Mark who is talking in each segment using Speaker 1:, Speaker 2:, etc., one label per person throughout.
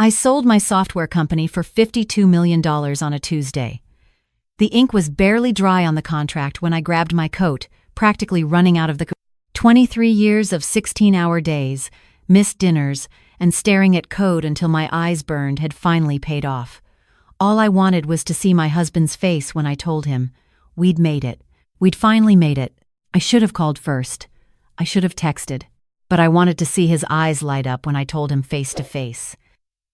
Speaker 1: I sold my software company for $52 million on a Tuesday. The ink was barely dry on the contract when I grabbed my coat, practically running out of the 23 years of 16-hour days, missed dinners, and staring at code until my eyes burned had finally paid off. All I wanted was to see my husband's face when I told him. We'd made it. We'd finally made it. I should have called first. I should have texted. But I wanted to see his eyes light up when I told him face to face.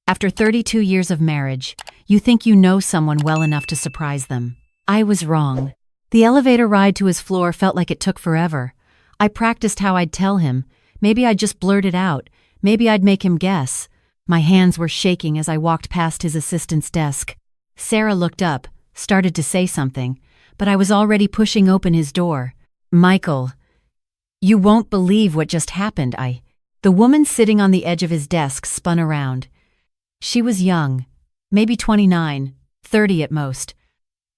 Speaker 1: After 32 years of marriage, you think you know someone well enough to surprise them. I was wrong. The elevator ride to his floor felt like it took forever. I practiced how I'd tell him. Maybe I'd just blurt it out. Maybe I'd make him guess. My hands were shaking as I walked past his assistant's desk. Sarah looked up, started to say something, but I was already pushing open his door. Michael, you won't believe what just happened. The woman sitting on the edge of his desk spun around. She was young, maybe 29, 30 at most.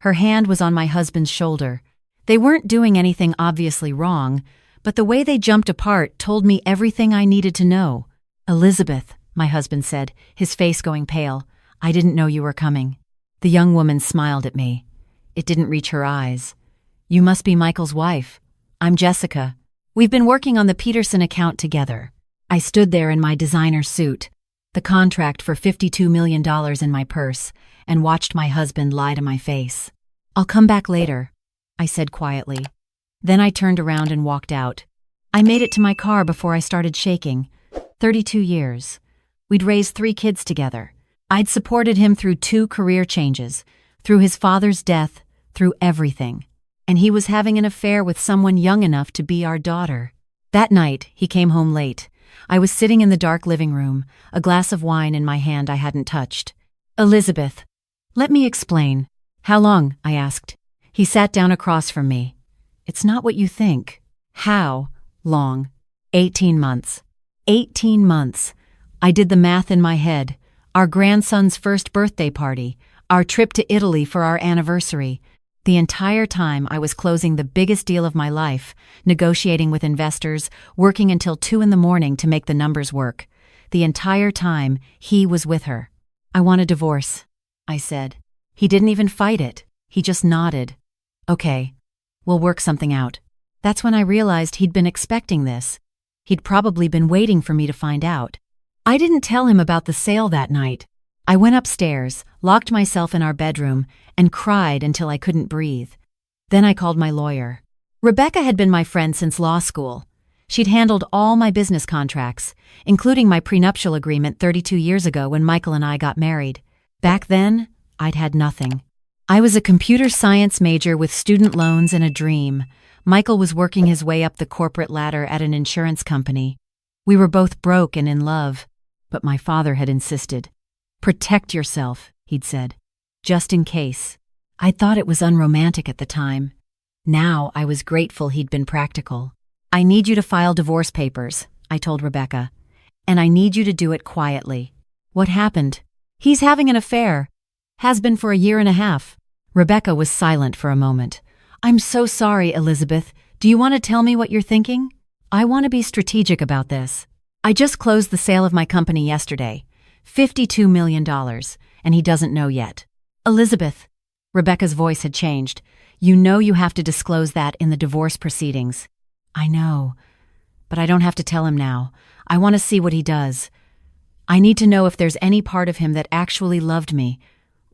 Speaker 1: Her hand was on my husband's shoulder. They weren't doing anything obviously wrong, but the way they jumped apart told me everything I needed to know. Elizabeth, my husband said, his face going pale, I didn't know you were coming. The young woman smiled at me. It didn't reach her eyes. You must be Michael's wife. I'm Jessica. We've been working on the Peterson account together. I stood there in my designer suit, the contract for $52 million in my purse, and watched my husband lie to my face. I'll come back later, I said quietly. Then I turned around and walked out. I made it to my car before I started shaking. 32 years. We'd raised 3 kids together. I'd supported him through 2 career changes, through his father's death, through everything. And he was having an affair with someone young enough to be our daughter. That night, he came home late. I was sitting in the dark living room, a glass of wine in my hand I hadn't touched. Elizabeth, let me explain. How long? I asked. He sat down across from me. It's not what you think. How long? 18 months. 18 months. I did the math in my head. Our grandson's first birthday party, our trip to Italy for our anniversary. The entire time I was closing the biggest deal of my life, negotiating with investors, working until 2 a.m. to make the numbers work. The entire time, he was with her. I want a divorce, I said. He didn't even fight it. He just nodded. Okay, we'll work something out. That's when I realized he'd been expecting this. He'd probably been waiting for me to find out. I didn't tell him about the sale that night. I went upstairs, locked myself in our bedroom, and cried until I couldn't breathe. Then I called my lawyer. Rebecca had been my friend since law school. She'd handled all my business contracts, including my prenuptial agreement 32 years ago when Michael and I got married. Back then, I'd had nothing. I was a computer science major with student loans and a dream. Michael was working his way up the corporate ladder at an insurance company. We were both broke and in love, but my father had insisted. Protect yourself, he'd said. Just in case. I thought it was unromantic at the time. Now I was grateful he'd been practical. I need you to file divorce papers, I told Rebecca. And I need you to do it quietly. What happened? He's having an affair. Has been for a year and a half. Rebecca was silent for a moment. I'm so sorry, Elizabeth. Do you want to tell me what you're thinking? I want to be strategic about this. I just closed the sale of my company yesterday. $52 million, and he doesn't know yet. Elizabeth, Rebecca's voice had changed. You know you have to disclose that in the divorce proceedings. I know, but I don't have to tell him now. I want to see what he does. I need to know if there's any part of him that actually loved me,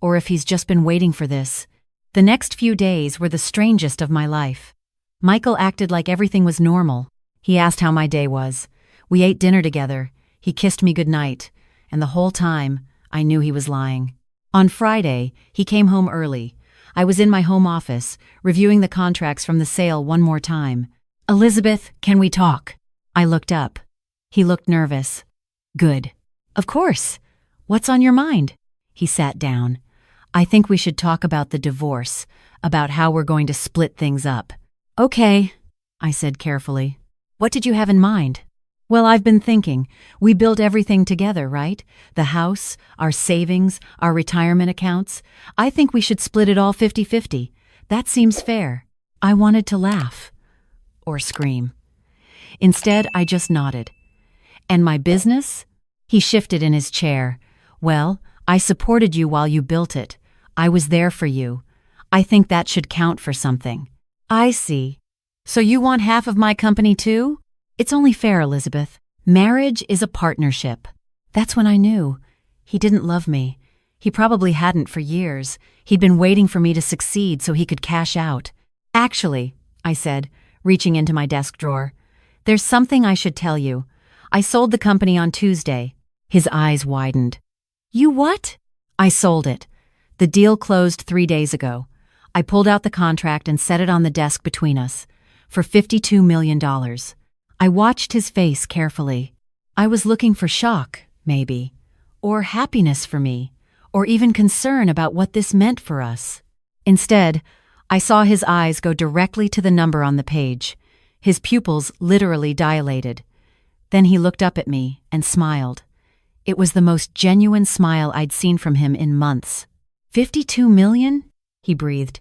Speaker 1: or if he's just been waiting for this. The next few days were the strangest of my life. Michael acted like everything was normal. He asked how my day was. We ate dinner together. He kissed me goodnight, and the whole time, I knew he was lying. On Friday, he came home early. I was in my home office, reviewing the contracts from the sale one more time. Elizabeth, can we talk? I looked up. He looked nervous. Good. Of course. What's on your mind? He sat down. I think we should talk about the divorce, about how we're going to split things up. Okay, I said carefully. What did you have in mind? Well, I've been thinking. We built everything together, right? The house, our savings, our retirement accounts. I think we should split it all 50-50. That seems fair. I wanted to laugh. Or scream. Instead, I just nodded. And my business? He shifted in his chair. Well, I supported you while you built it. I was there for you. I think that should count for something. I see. So you want half of my company too? It's only fair, Elizabeth. Marriage is a partnership. That's when I knew. He didn't love me. He probably hadn't for years. He'd been waiting for me to succeed so he could cash out. Actually, I said, reaching into my desk drawer, there's something I should tell you. I sold the company on Tuesday. His eyes widened. You what? I sold it. The deal closed 3 days ago. I pulled out the contract and set it on the desk between us. For $52 million. I watched his face carefully. I was looking for shock, maybe. Or happiness for me. Or even concern about what this meant for us. Instead, I saw his eyes go directly to the number on the page. His pupils literally dilated. Then he looked up at me and smiled. It was the most genuine smile I'd seen from him in months. 52 million? He breathed.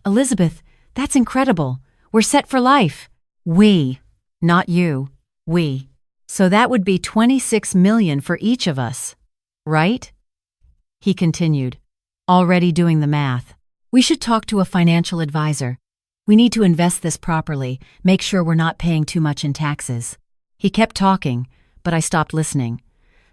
Speaker 1: Elizabeth, that's incredible. We're set for life. We. Not you. We. So that would be 26 million for each of us. Right? He continued, already doing the math. We should talk to a financial advisor. We need to invest this properly, make sure we're not paying too much in taxes. He kept talking, but I stopped listening.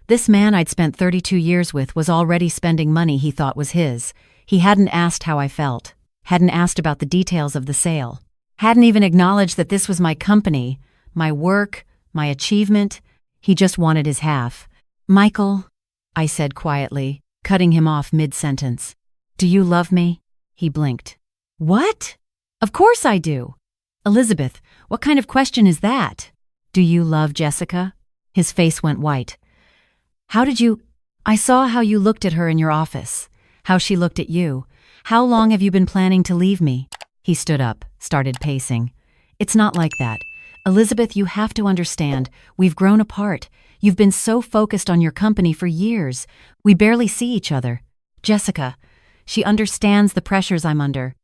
Speaker 1: This man I'd spent 32 years with was already spending money he thought was his. He hadn't asked how I felt, hadn't asked about the details of the sale, hadn't even acknowledged that this was my company, my work, my achievement. He just wanted his half. Michael, I said quietly, cutting him off mid-sentence. Do you love me? He blinked. What? Of course I do. Elizabeth, what kind of question is that? Do you love Jessica? His face went white. How did you... I saw how you looked at her in your office, how she looked at you. How long have you been planning to leave me? He stood up, started pacing. It's not like that. Elizabeth, you have to understand, we've grown apart. You've been so focused on your company for years. We barely see each other. Jessica, she understands the pressures I'm under.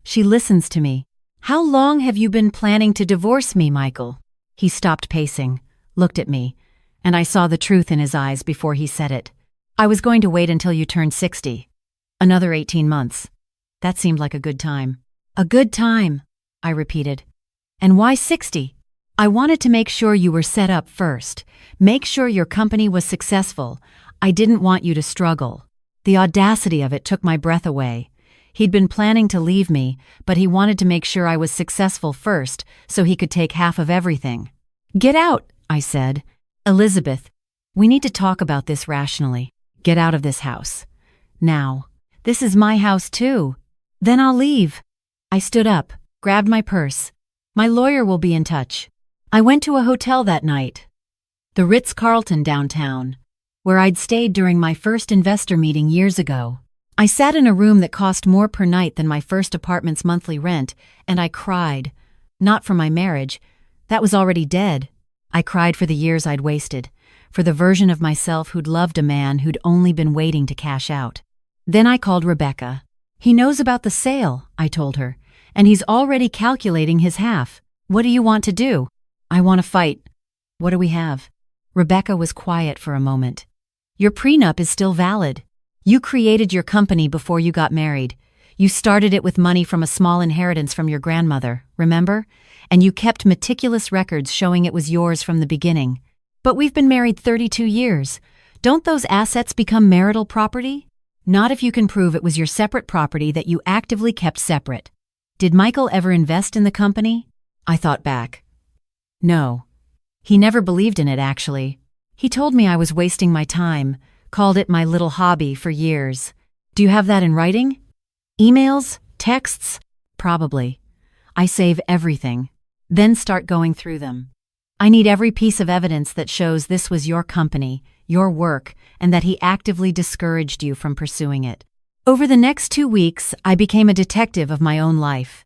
Speaker 1: She listens to me. How long have you been planning to divorce me, Michael? He stopped pacing, looked at me, and I saw the truth in his eyes before he said it. I was going to wait until you turned 60. Another 18 months. That seemed like a good time. A good time, I repeated. And why 60? I wanted to make sure you were set up first. Make sure your company was successful. I didn't want you to struggle. The audacity of it took my breath away. He'd been planning to leave me, but he wanted to make sure I was successful first so he could take half of everything. Get out, I said. Elizabeth, we need to talk about this rationally. Get out of this house. Now. This is my house too. Then I'll leave. I stood up, grabbed my purse. My lawyer will be in touch. I went to a hotel that night. The Ritz-Carlton downtown, where I'd stayed during my first investor meeting years ago. I sat in a room that cost more per night than my first apartment's monthly rent, and I cried. Not for my marriage. That was already dead. I cried for the years I'd wasted, for the version of myself who'd loved a man who'd only been waiting to cash out. Then I called Rebecca. He knows about the sale, I told her, and he's already calculating his half. What do you want to do? I want to fight. What do we have? Rebecca was quiet for a moment. Your prenup is still valid. You created your company before you got married. You started it with money from a small inheritance from your grandmother, remember? And you kept meticulous records showing it was yours from the beginning. But we've been married 32 years. Don't those assets become marital property? Not if you can prove it was your separate property that you actively kept separate. Did Michael ever invest in the company? I thought back. No. He never believed in it, actually. He told me I was wasting my time, called it my little hobby for years. Do you have that in writing? Emails? Texts? Probably. I save everything, then start going through them. I need every piece of evidence that shows this was your company, your work, and that he actively discouraged you from pursuing it. Over the next 2 weeks, I became a detective of my own life.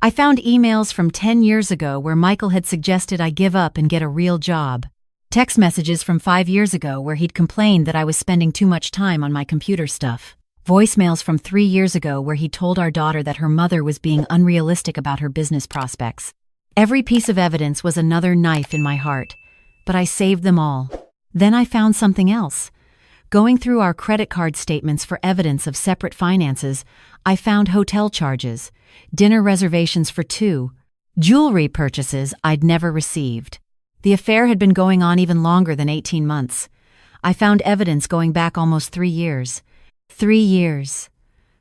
Speaker 1: I found emails from 10 years ago where Michael had suggested I give up and get a real job. Text messages from 5 years ago where he'd complained that I was spending too much time on my computer stuff. Voicemails from 3 years ago where he told our daughter that her mother was being unrealistic about her business prospects. Every piece of evidence was another knife in my heart, but I saved them all. Then I found something else. Going through our credit card statements for evidence of separate finances, I found hotel charges, dinner reservations for two, jewelry purchases I'd never received. The affair had been going on even longer than 18 months. I found evidence going back almost 3 years. 3 years.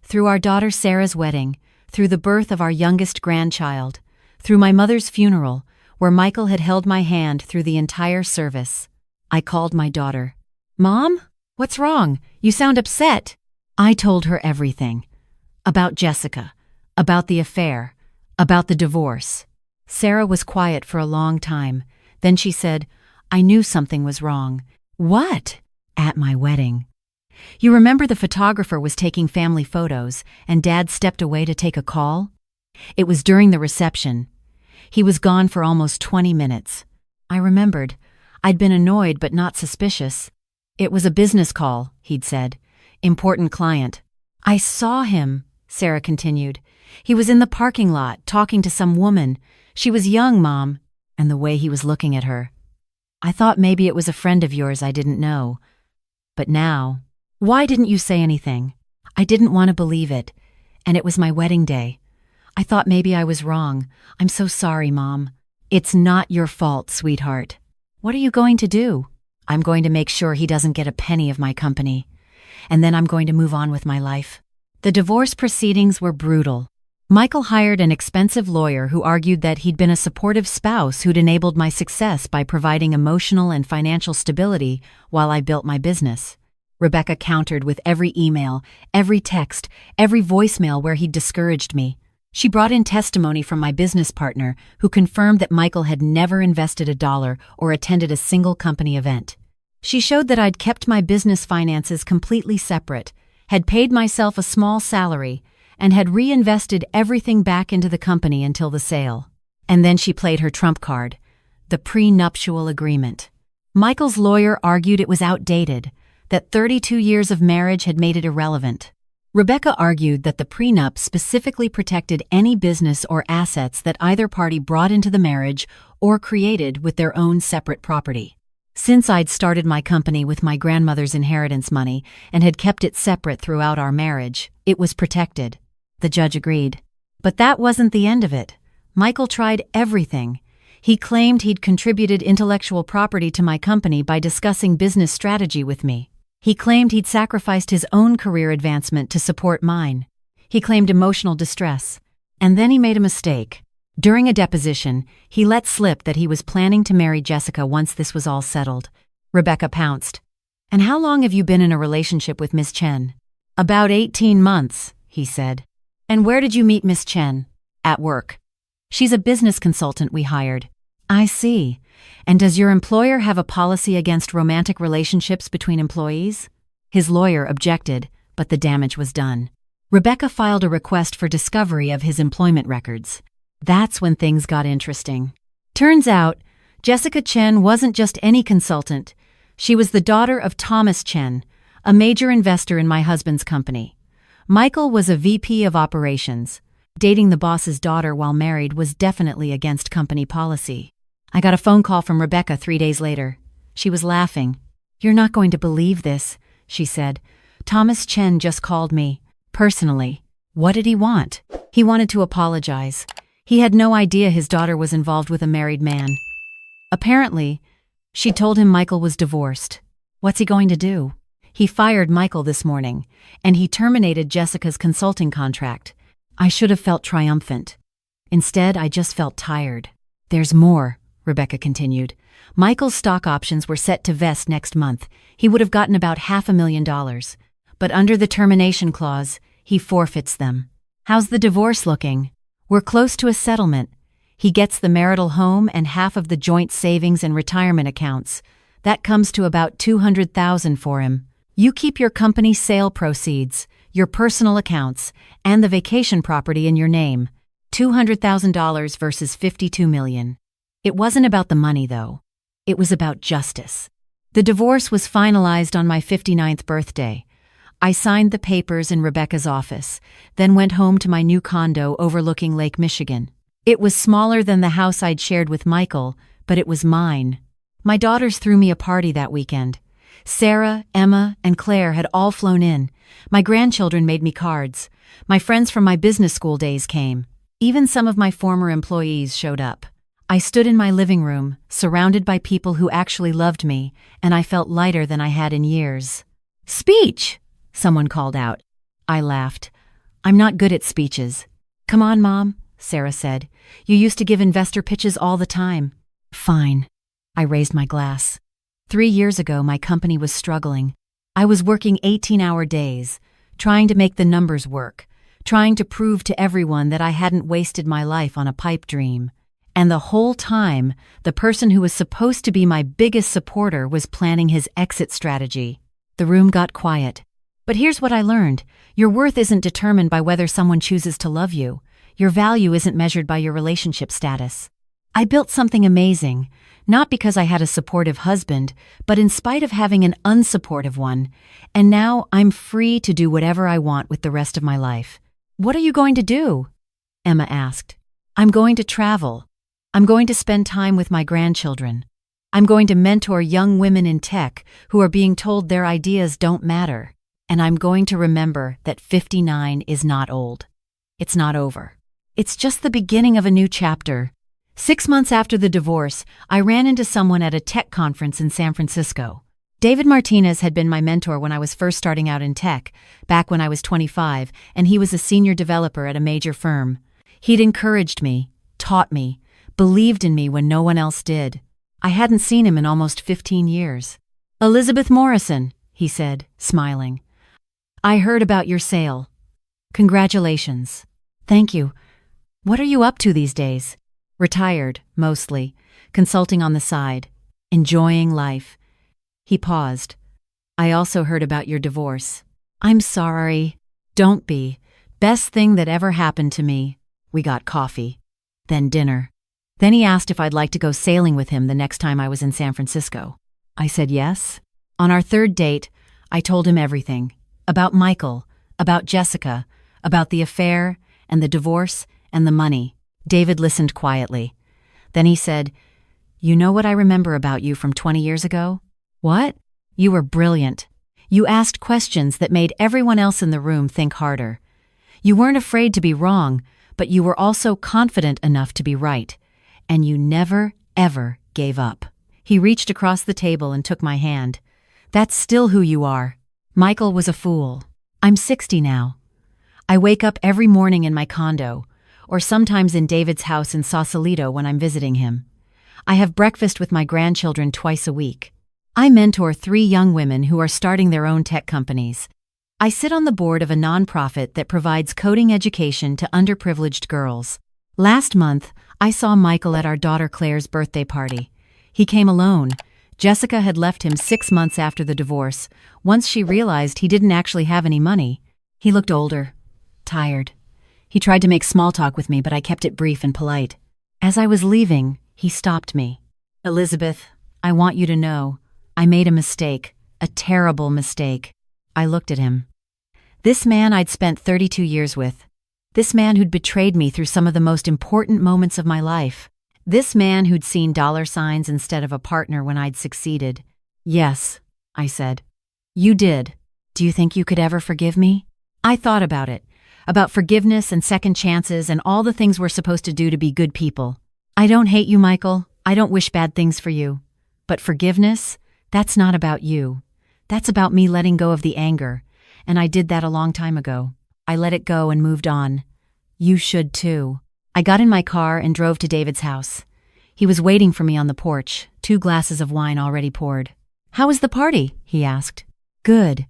Speaker 1: Through our daughter Sarah's wedding, through the birth of our youngest grandchild, through my mother's funeral, where Michael had held my hand through the entire service. I called my daughter. "Mom? What's wrong? You sound upset." I told her everything. About Jessica, about the affair, about the divorce. Sarah was quiet for a long time. Then she said, "I knew something was wrong." "What?" "At my wedding. You remember the photographer was taking family photos and Dad stepped away to take a call? It was during the reception. He was gone for almost 20 minutes. I remembered. I'd been annoyed but not suspicious. "It was a business call," he'd said. "Important client." "I saw him," Sarah continued. "He was in the parking lot talking to some woman. She was young, Mom, and the way he was looking at her. I thought maybe it was a friend of yours I didn't know. But now, why didn't you say anything?" "I didn't want to believe it, and it was my wedding day. I thought maybe I was wrong. I'm so sorry, Mom." "It's not your fault, sweetheart." "What are you going to do?" "I'm going to make sure he doesn't get a penny of my company. And then I'm going to move on with my life." The divorce proceedings were brutal. Michael hired an expensive lawyer who argued that he'd been a supportive spouse who'd enabled my success by providing emotional and financial stability while I built my business. Rebecca countered with every email, every text, every voicemail where he'd discouraged me. She brought in testimony from my business partner, who confirmed that Michael had never invested $1 or attended a single company event. She showed that I'd kept my business finances completely separate, had paid myself a small salary, and had reinvested everything back into the company until the sale. And then she played her trump card, the prenuptial agreement. Michael's lawyer argued it was outdated, that 32 years of marriage had made it irrelevant. Rebecca argued that the prenup specifically protected any business or assets that either party brought into the marriage or created with their own separate property. Since I'd started my company with my grandmother's inheritance money and had kept it separate throughout our marriage, it was protected. The judge agreed. But that wasn't the end of it. Michael tried everything. He claimed he'd contributed intellectual property to my company by discussing business strategy with me. He claimed he'd sacrificed his own career advancement to support mine. He claimed emotional distress. And then he made a mistake. During a deposition, he let slip that he was planning to marry Jessica once this was all settled. Rebecca pounced. "And how long have you been in a relationship with Miss Chen?" "About 18 months, he said. "And where did you meet Miss Chen?" "At work. She's a business consultant we hired." "I see. And does your employer have a policy against romantic relationships between employees?" His lawyer objected, but the damage was done. Rebecca filed a request for discovery of his employment records. That's when things got interesting. Turns out, Jessica Chen wasn't just any consultant. She was the daughter of Thomas Chen, a major investor in my husband's company. Michael was a VP of operations. Dating the boss's daughter while married was definitely against company policy. I got a phone call from Rebecca 3 days later. She was laughing. "You're not going to believe this," she said. "Thomas Chen just called me, personally." "What did he want?" "He wanted to apologize. He had no idea his daughter was involved with a married man. Apparently, she told him Michael was divorced. What's he going to do?" "He fired Michael this morning, and he terminated Jessica's consulting contract." I should have felt triumphant. Instead, I just felt tired. "There's more," Rebecca continued. "Michael's stock options were set to vest next month. He would have gotten about $500,000. But under the termination clause, he forfeits them." "How's the divorce looking?" "We're close to a settlement. He gets the marital home and half of the joint savings and retirement accounts. That comes to about $200,000 for him. You keep your company sale proceeds, your personal accounts, and the vacation property in your name. $200,000 versus $52 million. It wasn't about the money, though. It was about justice. The divorce was finalized on my 59th birthday. I signed the papers in Rebecca's office, then went home to my new condo overlooking Lake Michigan. It was smaller than the house I'd shared with Michael, but it was mine. My daughters threw me a party that weekend. Sarah, Emma, and Claire had all flown in. My grandchildren made me cards. My friends from my business school days came. Even some of my former employees showed up. I stood in my living room, surrounded by people who actually loved me, and I felt lighter than I had in years. "Speech!" someone called out. I laughed. "I'm not good at speeches." "Come on, Mom," Sarah said. "You used to give investor pitches all the time." "Fine." I raised my glass. 3 years ago, my company was struggling. I was working 18-hour days, trying to make the numbers work, trying to prove to everyone that I hadn't wasted my life on a pipe dream. And the whole time, the person who was supposed to be my biggest supporter was planning his exit strategy. The room got quiet. But here's what I learned. Your worth isn't determined by whether someone chooses to love you. Your value isn't measured by your relationship status. I built something amazing, not because I had a supportive husband, but in spite of having an unsupportive one. And now I'm free to do whatever I want with the rest of my life. "What are you going to do?" Emma asked. "I'm going to travel. I'm going to spend time with my grandchildren. I'm going to mentor young women in tech who are being told their ideas don't matter. And I'm going to remember that 59 is not old. It's not over. It's just the beginning of a new chapter." 6 months after the divorce, I ran into someone at a tech conference in San Francisco. David Martinez had been my mentor when I was first starting out in tech, back when I was 25, and he was a senior developer at a major firm. He'd encouraged me, taught me, believed in me when no one else did. I hadn't seen him in almost 15 years. "Elizabeth Morrison," he said, smiling. "I heard about your sale. Congratulations." "Thank you. What are you up to these days?" "Retired, mostly, consulting on the side, enjoying life." He paused. "I also heard about your divorce." "I'm sorry." "Don't be. Best thing that ever happened to me." We got coffee. Then dinner. Then he asked if I'd like to go sailing with him the next time I was in San Francisco. I said yes. On our third date, I told him everything. About Michael, about Jessica, about the affair, and the divorce, and the money. David listened quietly. Then he said, "You know what I remember about you from 20 years ago?" "What?" "You were brilliant. You asked questions that made everyone else in the room think harder. You weren't afraid to be wrong, but you were also confident enough to be right. And you never, ever gave up." He reached across the table and took my hand. "That's still who you are." Michael was a fool. I'm 60 now. I wake up every morning in my condo, or sometimes in David's house in Sausalito when I'm visiting him. I have breakfast with my grandchildren twice a week. I mentor 3 young women who are starting their own tech companies. I sit on the board of a nonprofit that provides coding education to underprivileged girls. Last month, I saw Michael at our daughter Claire's birthday party. He came alone. Jessica had left him 6 months after the divorce, once she realized he didn't actually have any money. He looked older, tired. He tried to make small talk with me, but I kept it brief and polite. As I was leaving, he stopped me. "Elizabeth, I want you to know, I made a mistake, a terrible mistake." I looked at him. This man I'd spent 32 years with. This man who'd betrayed me through some of the most important moments of my life. This man who'd seen dollar signs instead of a partner when I'd succeeded. "Yes," I said. "You did. Do you think you could ever forgive me?" I thought about it. About forgiveness and second chances and all the things we're supposed to do to be good people. "I don't hate you, Michael. I don't wish bad things for you. But forgiveness, that's not about you. That's about me letting go of the anger. And I did that a long time ago. I let it go and moved on. You should too." I got in my car and drove to David's house. He was waiting for me on the porch, 2 glasses of wine already poured. "How was the party?" he asked. "Good."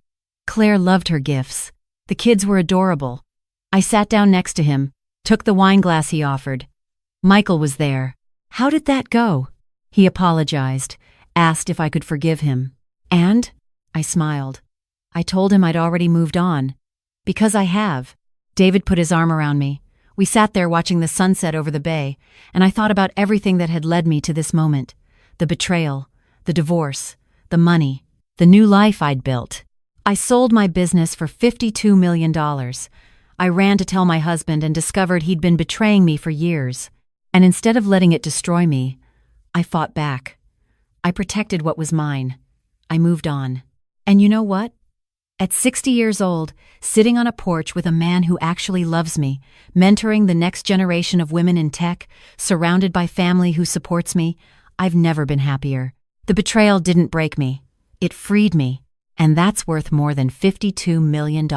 Speaker 1: Claire loved her gifts. The kids were adorable. I sat down next to him, took the wine glass he offered. Michael was there. "How did that go?" He apologized, asked if I could forgive him. "And?" I smiled. I told him I'd already moved on. "Because I have." David put his arm around me. We sat there watching the sunset over the bay, and I thought about everything that had led me to this moment. The betrayal, the divorce, the money, the new life I'd built. I sold my business for $52 million. I ran to tell my husband and discovered he'd been betraying me for years. And instead of letting it destroy me, I fought back. I protected what was mine. I moved on. And you know what? At 60 years old, sitting on a porch with a man who actually loves me, mentoring the next generation of women in tech, surrounded by family who supports me, I've never been happier. The betrayal didn't break me. It freed me. And that's worth more than $52 million.